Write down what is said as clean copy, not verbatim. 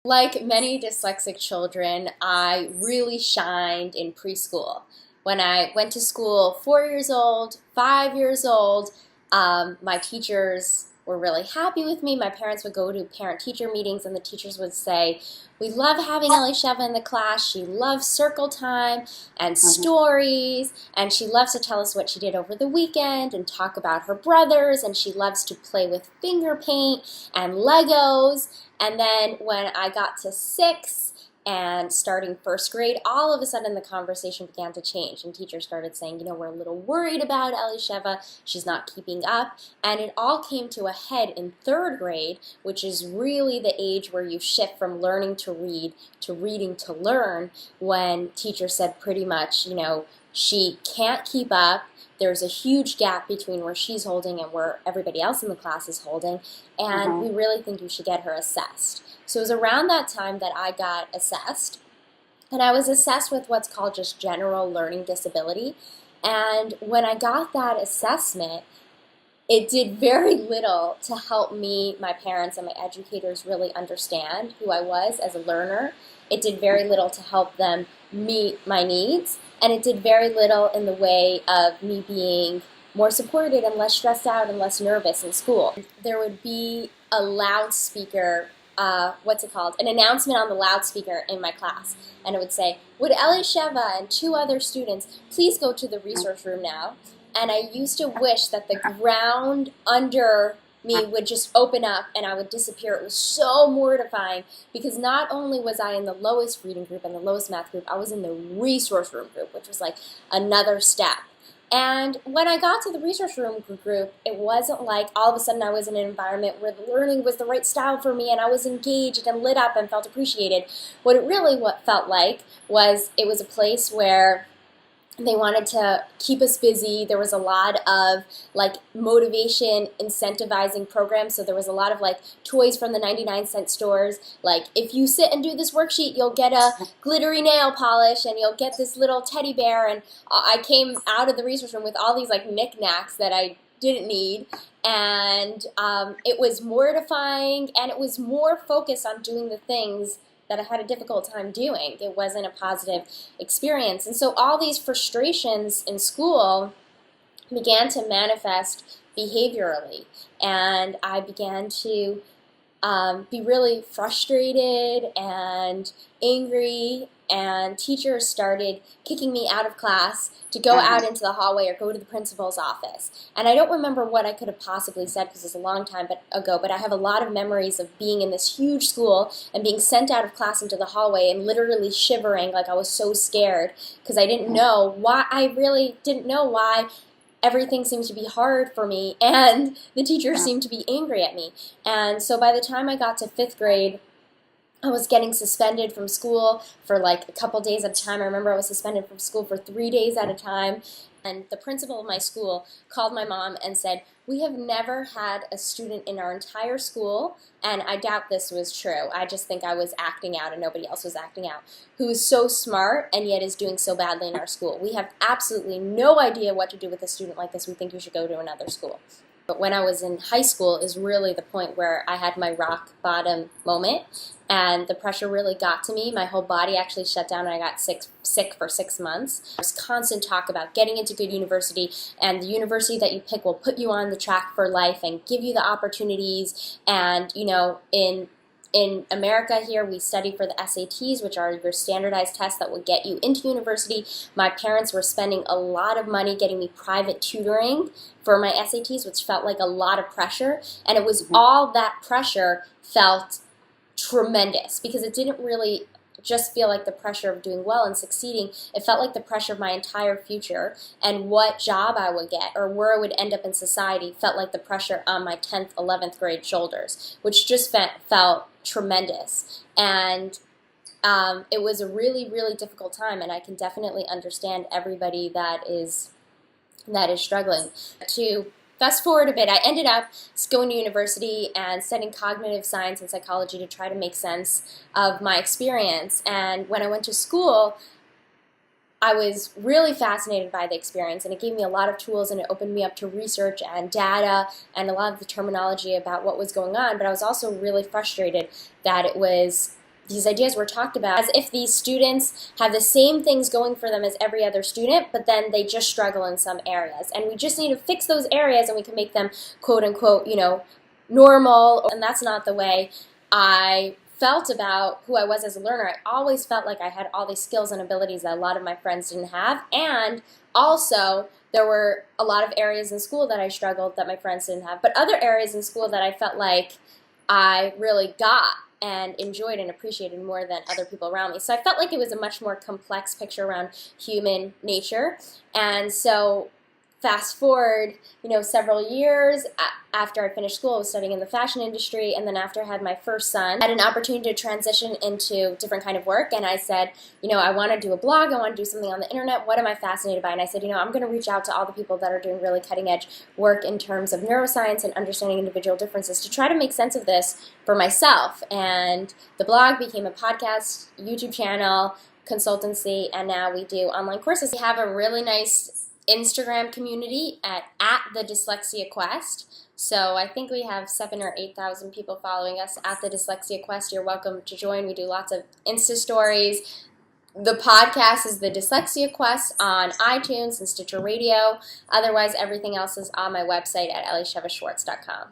Like many dyslexic children, I really shined in preschool. When I went to school 4 years old, 5 years old, my teachers were really happy with me. My parents would go to parent-teacher meetings, and the teachers would say, "We love having Elisheva in the class. She loves circle time and Mhm. stories, and she loves to tell us what she did over the weekend and talk about her brothers, and she loves to play with finger paint and Legos." And then when I got to six and starting first grade, all of a sudden the conversation began to change. And teachers started saying, we're a little worried about Elisheva. She's not keeping up. And it all came to a head in third grade, which is really the age where you shift from learning to read to reading to learn, when teachers said pretty much, she can't keep up. There's a huge gap between where she's holding and where everybody else in the class is holding, and we Mhm. really think you should get her assessed. So it was around that time that I got assessed, and I was assessed with what's called just general learning disability. And when I got that assessment, it did very little to help me, my parents, and my educators really understand who I was as a learner. It did very little to help them meet my needs, and it did very little in the way of me being more supported and less stressed out and less nervous in school. There would be a loudspeaker, what's it called? An announcement on the loudspeaker in my class, and it would say, "Would Elisheva and two other students please go to the resource room now?" And I used to wish that the ground under me would just open up and I would disappear. It was so mortifying because not only was I in the lowest reading group and the lowest math group, I was in the resource room group, which was like another step. And when I got to the resource room group, it wasn't like all of a sudden I was in an environment where the learning was the right style for me and I was engaged and lit up and felt appreciated. What it really felt like was it was a place where they wanted to keep us busy. There was a lot of like motivation incentivizing programs. So there was a lot of like toys from the 99-cent stores. Like, if you sit and do this worksheet, you'll get a glittery nail polish and you'll get this little teddy bear. And I came out of the resource room with all these like knickknacks that I didn't need. And it was mortifying, and it was more focused on doing the things that I had a difficult time doing. It wasn't a positive experience. And so all these frustrations in school began to manifest behaviorally. And I began to be really frustrated and angry, and teachers started kicking me out of class to go out Mhm. into the hallway or go to the principal's office. And I don't remember what I could have possibly said because it's a long time ago, but I have a lot of memories of being in this huge school and being sent out of class into the hallway and literally shivering like I was so scared because I didn't know why. I really didn't know why everything seemed to be hard for me, and the teachers seemed to be angry at me. And so by the time I got to fifth grade, I was getting suspended from school for like a couple days at a time. I remember I was suspended from school for 3 days at a time. And the principal of my school called my mom and said, "We have never had a student in our entire school," and I doubt this was true. I just think I was acting out and nobody else was acting out, "who is so smart and yet is doing so badly in our school. We have absolutely no idea what to do with a student like this. We think you should go to another school." But when I was in high school is really the point where I had my rock bottom moment, and the pressure really got to me. My whole body actually shut down, and I got sick for 6 months. There's constant talk about getting into good university, and the university that you pick will put you on the track for life and give you the opportunities. And in America here, we study for the SATs, which are your standardized tests that will get you into university. My parents were spending a lot of money getting me private tutoring for my SATs, which felt like a lot of pressure. And it was Mhm. all that pressure felt tremendous because it didn't really just feel like the pressure of doing well and succeeding. It felt like the pressure of my entire future and what job I would get or where I would end up in society felt like the pressure on my 10th, 11th grade shoulders, which just felt tremendous. And it was a really, really difficult time, and I can definitely understand everybody that is struggling. To fast forward a bit, I ended up going to university and studying cognitive science and psychology to try to make sense of my experience. And when I went to school, I was really fascinated by the experience, and it gave me a lot of tools, and it opened me up to research and data and a lot of the terminology about what was going on. But I was also really frustrated that it was these ideas were talked about as if these students have the same things going for them as every other student, but then they just struggle in some areas. And we just need to fix those areas and we can make them, quote unquote, normal. And that's not the way I felt about who I was as a learner. I always felt like I had all these skills and abilities that a lot of my friends didn't have. And also, there were a lot of areas in school that I struggled that my friends didn't have, but other areas in school that I felt like I really got and enjoyed and appreciated more than other people around me. So I felt like it was a much more complex picture around human nature. And so fast forward, several years after I finished school, I was studying in the fashion industry, and then after I had my first son, I had an opportunity to transition into different kind of work, and I said, I want to do a blog, I want to do something on the internet, what am I fascinated by? And I said, I'm going to reach out to all the people that are doing really cutting-edge work in terms of neuroscience and understanding individual differences to try to make sense of this for myself. And the blog became a podcast, YouTube channel, consultancy, and now we do online courses. We have a really nice Instagram community at the Dyslexia Quest. So I think we have 7,000 or 8,000 people following us at the Dyslexia Quest. You're welcome to join. We do lots of Insta stories. The podcast is the Dyslexia Quest on iTunes and Stitcher Radio. Otherwise, everything else is on my website at elisheva schwartz.com.